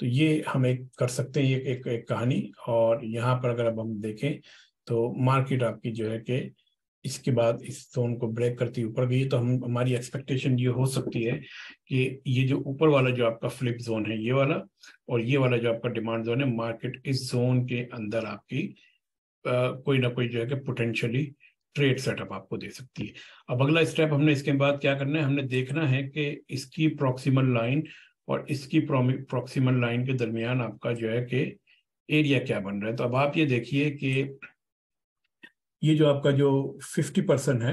تو یہ ہم ایک کر سکتے ہیں، یہ ایک کہانی. اور یہاں پر اگر اب ہم دیکھیں تو مارکیٹ آپ کی جو ہے کہ اس کے بعد اس زون کو بریک کرتی اوپر گئی، تو ہماری ایکسپیکٹیشن یہ ہو سکتی ہے کہ یہ جو اوپر والا جو آپ کا فلپ زون ہے یہ والا، اور یہ والا جو آپ کا ڈیمانڈ زون ہے، مارکیٹ اس زون کے اندر آپ کی کوئی نہ کوئی جو ہے کہ پوٹینشلی ٹریڈ سیٹ اپ آپ کو دے سکتی ہے. اب اگلا اسٹیپ ہم نے اس کے بعد کیا کرنا ہے، ہم نے دیکھنا ہے کہ اس کی پروکسیمل لائن اور اس کی پروکسیمل لائن کے درمیان آپ کا جو ہے کہ ایریا کیا بن رہا ہے. تو اب آپ یہ دیکھیے کہ یہ جو آپ کا جو 50% ہے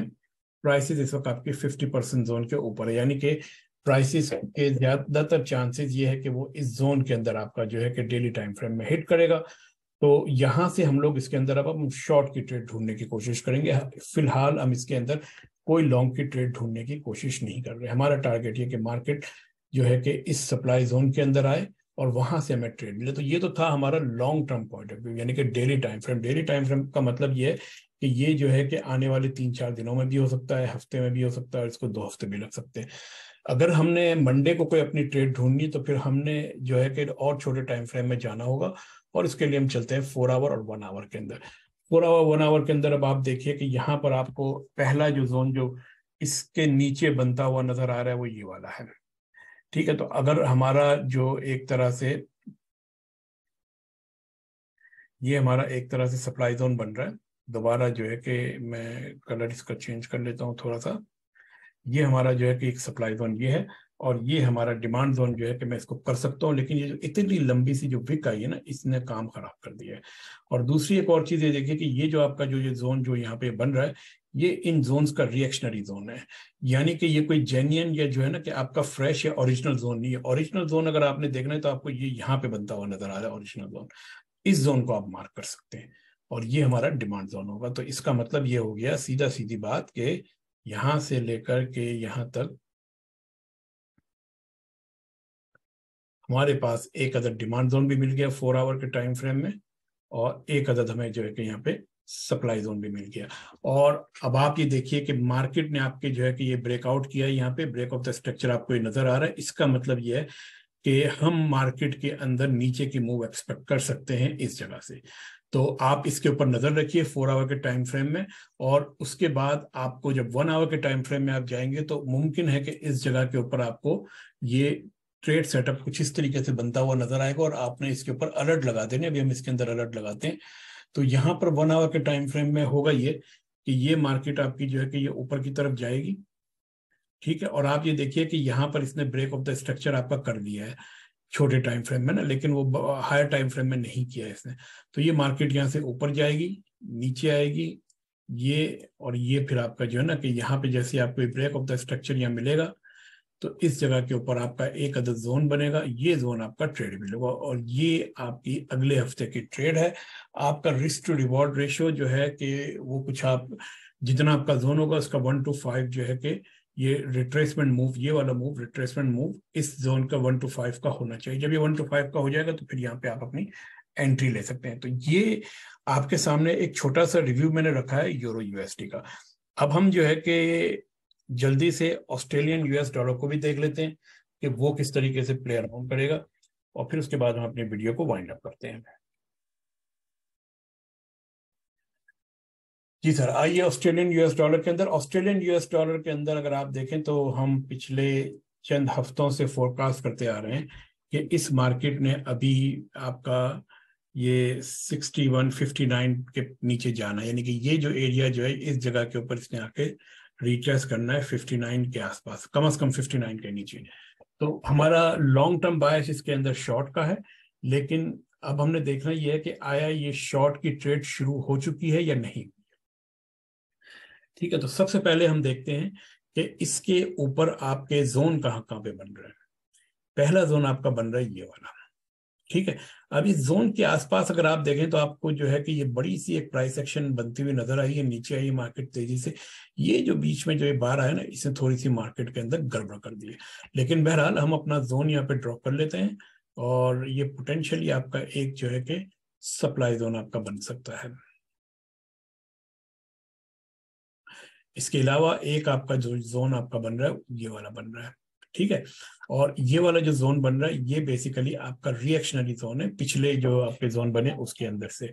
پرائسز، اس وقت آپ کی 50% زون کے اوپر ہے، یعنی کہ پرائسز کے زیادہ تر چانسز یہ ہے کہ وہ اس زون کے اندر آپ کا جو ہے کہ ڈیلی ٹائم فریم میں ہٹ کرے گا. تو یہاں سے ہم لوگ اس کے اندر اب ہم شارٹ کی ٹریڈ ڈھونڈنے کی کوشش کریں گے. فی الحال ہم اس کے اندر کوئی لانگ کی ٹریڈ ڈھونڈنے کی کوشش نہیں کر رہے. ہمارا ٹارگیٹ یہ کہ مارکیٹ جو ہے کہ اس سپلائی زون کے اندر آئے اور وہاں سے ہمیں ٹریڈ ملے. تو یہ تو تھا ہمارا long term point of view, یعنی کہ daily time frame. Daily time frame کا مطلب یہ ہے کہ یہ جو ہے کہ آنے والے 3-4 دنوں میں بھی ہو سکتا ہے، ہفتے میں بھی ہو سکتا ہے، اور اس کو 2 ہفتے بھی لگ سکتے ہیں. اگر ہم نے منڈے کو کوئی اپنی ٹریڈ ڈھونڈنی تو پھر ہم نے جو ہے کہ اور چھوٹے ٹائم فریم میں جانا ہوگا، اور اس کے لیے ہم چلتے ہیں 4 آور اور 1 آور کے اندر. 4 آور 1 آور کے اندر اب آپ دیکھیے کہ یہاں پر آپ کو پہلا جو زون جو اس کے نیچے بنتا ہوا نظر آ رہا ہے وہ یہ والا ہے. ٹھیک ہے، تو اگر ہمارا جو ایک طرح سے یہ ہمارا ایک طرح سے سپلائی زون بن رہا ہے. دوبارہ جو ہے کہ میں کلر اس کا چینج کر لیتا ہوں تھوڑا سا. یہ ہمارا جو ہے کہ ایک سپلائی زون یہ ہے، اور یہ ہمارا ڈیمانڈ زون جو ہے کہ میں اس کو کر سکتا ہوں، لیکن یہ جو اتنی لمبی سی جو وک آئی ہے نا، اس نے کام خراب کر دیا ہے. اور دوسری ایک اور چیز یہ دیکھیے کہ یہ جو آپ کا جو یہ زون جو یہاں پہ بن رہا ہے، یہ ان زونز کا ری ایکشنری زون ہے. یعنی کہ یہ کوئی جینین یا جو ہے نا کہ آپ کا فریش یا اوریجنل زون نہیں ہے. اوریجنل زون اگر آپ نے دیکھنا ہے تو آپ کو یہ یہاں پہ بنتا ہوا نظر آ رہا ہے اوریجنل زون. اس زون کو آپ مارک کر سکتے ہیں، اور یہ ہمارا ڈیمانڈ زون ہوگا. تو اس کا مطلب یہ ہو گیا سیدھا سیدھی بات کہ یہاں سے لے کر کے یہاں تک ہمارے پاس ایک عدد ڈیمانڈ زون بھی مل گیا 4 آور کے ٹائم فریم میں، اور ایک عدد ہمیں جو ہے کہ یہاں پہ سپلائی زون بھی مل گیا. اور اب آپ یہ دیکھیے کہ مارکیٹ نے آپ کے جو ہے کہ یہ بریک آؤٹ کیا ہے، یہاں پہ بریک آف دا اسٹرکچر آپ کو یہ نظر آ رہا ہے. اس کا مطلب یہ ہے کہ ہم مارکیٹ کے اندر نیچے کی موو ایکسپیکٹ کر سکتے ہیں اس جگہ سے. تو آپ اس کے اوپر نظر رکھیے 4 آور کے ٹائم فریم میں، اور اس کے بعد آپ کو جب 1 آور کے ٹائم فریم میں آپ جائیں گے تو ممکن ہے کہ اس جگہ کے اوپر آپ کو یہ ٹریڈ سیٹ اپ کچھ اس طریقے سے بنتا ہوا نظر آئے گا، اور آپ نے اس کے اوپر الرٹ لگا دینے. ابھی ہم اس کے اندر الرٹ لگاتے ہیں. تو یہاں پر 1 آور کے ٹائم فریم میں ہوگا یہ کہ یہ مارکیٹ آپ کی جو ہے کہ یہ اوپر کی طرف جائے گی. ٹھیک ہے، اور آپ یہ دیکھیے کہ یہاں پر اس نے بریک آف دا اسٹرکچر آپ کا کر دیا ہے چھوٹے ٹائم فریم میں نا، لیکن وہ ہائر ٹائم فریم میں نہیں کیا ہے اس نے. تو یہ مارکیٹ یہاں سے اوپر جائے گی، نیچے آئے گی یہ، اور یہ پھر آپ کا جو ہے نا کہ یہاں پہ جیسے آپ کو بریک آف دا اسٹرکچر یہاں ملے گا تو اس جگہ کے اوپر آپ کا ایک عدد زون بنے گا. یہ زون آپ کا ٹریڈ ملے گا، اور یہ آپ کی اگلے ہفتے کی ٹریڈ ہے. آپ کا رسک ٹو ریوارڈ ریشو جو ہے کہ وہ کچھ آپ جتنا آپ کا زون ہوگا اس کا 1:5 جو ہے کہ یہ ریٹریسمنٹ موو، یہ والا موو ریٹریسمنٹ موو اس زون کا 1:5 کا ہونا چاہیے. جب یہ 1:5 کا ہو جائے گا تو پھر یہاں پہ آپ اپنی انٹری لے سکتے ہیں. تو یہ آپ کے سامنے ایک چھوٹا سا ریویو میں نے رکھا ہے یورو یو ایس ڈی کا. اب ہم جو ہے کہ جلدی سے آسٹریلین یو ایس ڈالر کو بھی دیکھ لیتے ہیں کہ وہ کس طریقے سے پلے اراؤنڈ کرے گا، اور پھر اس کے بعد ہم اپنی ویڈیو کو وائنڈ اپ کرتے ہیں. جی سر، آئیے آسٹریلین یو ایس ڈالر کے اندر. آسٹریلین یو ایس ڈالر کے اندر اگر آپ دیکھیں تو ہم پچھلے چند ہفتوں سے فورکاسٹ کرتے آ رہے ہیں کہ اس مارکیٹ نے ابھی آپ کا یہ 6159 کے نیچے جانا ہے. یعنی کہ یہ جو ایریا جو ہے اس جگہ کے اوپر اس نے آ کے ریٹریس کرنا ہے 59 کے آس پاس، کم از کم 59 کے نیچے. تو ہمارا لانگ ٹرم بایس اس کے اندر شارٹ کا ہے، لیکن اب ہم نے دیکھنا یہ ہے کہ آیا یہ شارٹ کی ٹریڈ شروع ہو چکی ہے یا نہیں. ٹھیک ہے، تو سب سے پہلے ہم دیکھتے ہیں کہ اس کے اوپر آپ کے زون کہاں کہاں پہ بن رہے ہیں. پہلا زون آپ کا بن رہا ہے یہ والا. ٹھیک ہے، اب اس زون کے آس پاس اگر آپ دیکھیں تو آپ کو جو ہے کہ یہ بڑی سی ایک پرائس ایکشن بنتی ہوئی نظر آئی ہے، نیچے آئی مارکیٹ تیزی سے. یہ جو بیچ میں جو یہ بار آیا نا، اس نے تھوڑی سی مارکیٹ کے اندر گڑبڑ کر دی ہے. لیکن بہرحال ہم اپنا زون یہاں پہ ڈراپ کر لیتے ہیں، اور یہ پوٹینشیلی آپ کا ایک جو ہے کہ سپلائی زون آپ کا بن سکتا ہے. اس کے علاوہ ایک آپ کا جو زون آپ کا بن رہا ہے یہ والا بن رہا ہے. ٹھیک ہے. اور یہ والا جو زون بن رہا ہے یہ بیسیکلی آپ کا ریئیکشنری زون ہے پچھلے جو آپ کے زون بنے اس کے اندر سے.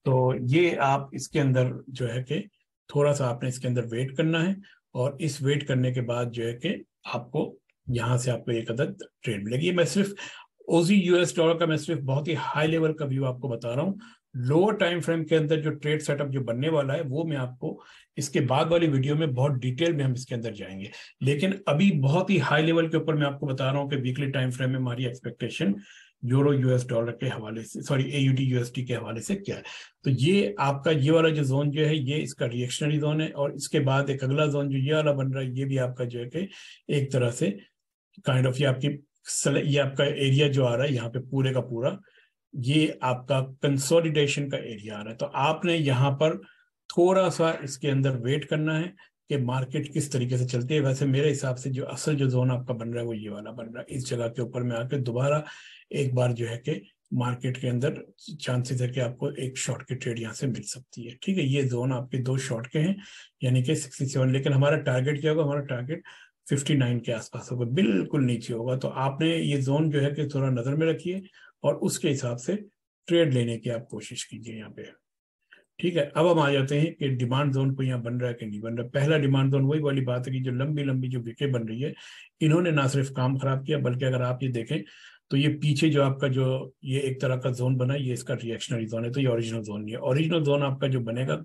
تو یہ آپ اس کے اندر جو ہے کہ تھوڑا سا آپ نے اس کے اندر ویٹ کرنا ہے, اور اس ویٹ کرنے کے بعد جو ہے کہ آپ کو یہاں سے آپ کو ایک عدد ٹریڈ ملے گی. میں صرف اوزی یو ایس ڈالر کا میں صرف بہت ہی ہائی لیول کا ویو آپ کو بتا رہا ہوں. لوور ٹائم فریم کے اندر جو ٹریڈ سیٹ اپ جو بننے والا ہے وہ میں آپ کو اس کے بعد والی ویڈیو میں بہت ڈیٹیل میں ہم اس کے اندر جائیں گے. لیکن ابھی بہت ہی ہائی لیول کے اوپر میں آپ کو بتا رہا ہوں کہ ویکلی ٹائم فریم میں ہماری expectation euro U S dollar کے حوالے سے, sorry A U D U S T کے حوالے سے کیا ہے. تو یہ آپ کا یہ والا جو زون جو ہے یہ اس کا ریئیکشنری زون ہے, اور اس کے بعد ایک اگلا زون جو یہ والا بن رہا ہے یہ بھی آپ کا جو ہے کہ ایک طرح سے کائنڈ آف یہ آپ کا ایریا جو آ رہا ہے یہاں پہ پورے کا پورا یہ آپ کا کنسولیڈیشن کا ایریا آ رہا ہے. تو آپ نے یہاں پر تھوڑا سا اس کے اندر ویٹ کرنا ہے کہ مارکیٹ کس طریقے سے چلتی ہے. ویسے میرے حساب سے جو اصل جو زون آپ کا بن رہا ہے وہ یہ والا بن رہا ہے. اس جگہ کے اوپر میں آ کے دوبارہ ایک بار جو ہے کہ مارکیٹ کے اندر چانسز ہے کہ آپ کو ایک شارٹ کی ٹریڈ یہاں سے مل سکتی ہے. ٹھیک ہے, یہ زون آپ کے 2 شارٹ کے ہیں یعنی کہ 67, لیکن ہمارا ٹارگیٹ کیا ہوگا, ہمارا ٹارگیٹ 59 کے آس پاس ہوگا, بالکل نیچے ہوگا. تو آپ نے یہ زون جو ہے کہ تھوڑا نظر میں رکھیے اور اس کے حساب سے ٹریڈ لینے کی آپ کوشش کیجیے یہاں پہ. ٹھیک ہے, اب ہم آ جاتے ہیں کہ ڈیمانڈ زون کو یہاں بن رہا ہے کہ نہیں بن رہا. پہلا ڈیمانڈ زون وہی والی بات ہے کہ جو لمبی لمبی جو وکیں بن رہی ہے انہوں نے نہ صرف کام خراب کیا بلکہ اگر آپ یہ دیکھیں تو یہ پیچھے جو آپ کا جو یہ ایک طرح کا زون بنا یہ اس کا ریئیکشنری زون ہے. تو یہ اوریجنل زون نہیں ہے. اوریجنل زون آپ کا جو بنے گا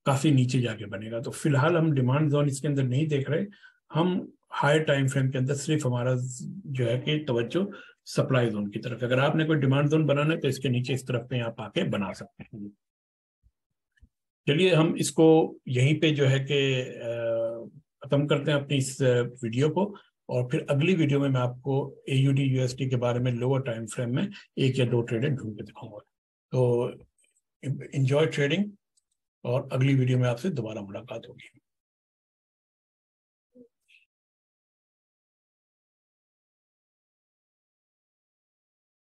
کافی نیچے جا کے بنے گا. تو فی الحال ہم ڈیمانڈ زون اس کے اندر نہیں دیکھ رہے, ہم ہائی ٹائم فریم کے اندر صرف ہمارا جو ہے کہ توجہ سپلائی زون کی طرف. اگر آپ نے کوئی ڈیمانڈ زون بنانا ہے تو اس کے نیچے اس طرف پہ آپ آ کے بنا سکتے ہیں. چلیے ہم اس کو یہیں پہ جو ہے کہ ختم کرتے ہیں اپنی اس ویڈیو کو, اور پھر اگلی ویڈیو میں آپ کو A U D U S T کے بارے میں لوور ٹائم فریم میں 1 یا 2 ٹریڈیں ڈھونڈ کے دکھاؤں گا. تو انجوائے ٹریڈنگ, اور اگلی ویڈیو میں آپ سے دوبارہ ملاقات ہوگی.